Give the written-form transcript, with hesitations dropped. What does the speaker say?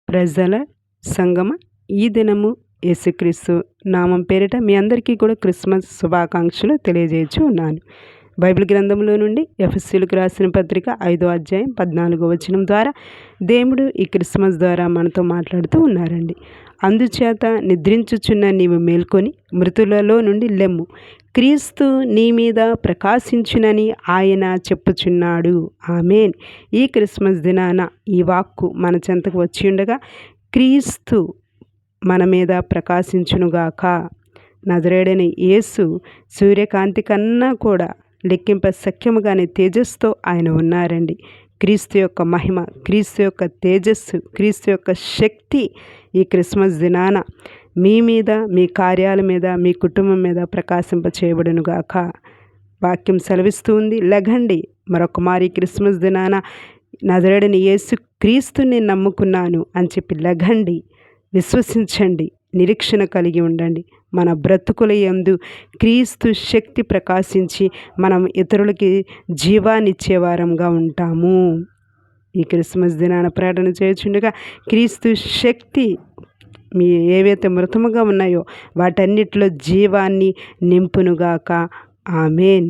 ప్రజల సంగమ ఈ దినము యేసుక్రీస్తు నామం పేరిట మీ అందరికీ కూడా క్రిస్మస్ శుభాకాంక్షలు తెలియజేయచ్చు ఉన్నాను. బైబిల్ గ్రంథంలో నుండి ఎఫెసీయులకు రాసిన పత్రిక 5వ అధ్యాయం 14వ వచనం ద్వారా దేవుడు ఈ క్రిస్మస్ ద్వారా మనతో మాట్లాడుతూ ఉన్నారండి. అందుచేత నిద్రించుచున్న నీవు మేల్కొని మృతులలో నుండి లెమ్ము, క్రీస్తు నీ మీద ప్రకాశించునని ఆయన చెప్పుచున్నాడు. ఆమేన్. ఈ క్రిస్మస్ దినాన ఈ వాక్కు మన చెంతకు వచ్చి ఉండగా, క్రీస్తు మన మీద ప్రకాశించునుగాక. నజరేయుడైన యేసు సూర్యకాంతి కన్నా కూడా లెక్కింప శక్యముగానే తేజస్సుతో ఆయన ఉన్నారండి. క్రీస్తు యొక్క మహిమ, క్రీస్తు యొక్క తేజస్సు, క్రీస్తు యొక్క శక్తి ఈ క్రిస్మస్ దినాన మీ మీద, మీ కార్యాల మీద, మీ కుటుంబం మీద ప్రకాశింప చేయబడునుగాక. వాక్యం సెలవిస్తూ ఉంది, లెగండి, మరొక మారి క్రిస్మస్ దినాన నజరేయుడైన యేసు క్రీస్తుని నమ్ముకున్నాను అని చెప్పి లెగండి, విశ్వసించండి, నిరీక్షణ కలిగి ఉండండి. మన బ్రతుకుల యందు క్రీస్తు శక్తి ప్రకాశించి మనం ఇతరులకి జీవాన్నిచ్చేవారంగా ఉంటాము. ఈ క్రిస్మస్ దినాన ప్రకటన చేయుచుండగా క్రీస్తు శక్తి మీ ఏవైతే మృతముగా ఉన్నాయో వాటన్నిటిలో జీవాన్ని నింపునుగాక. ఆమేన్.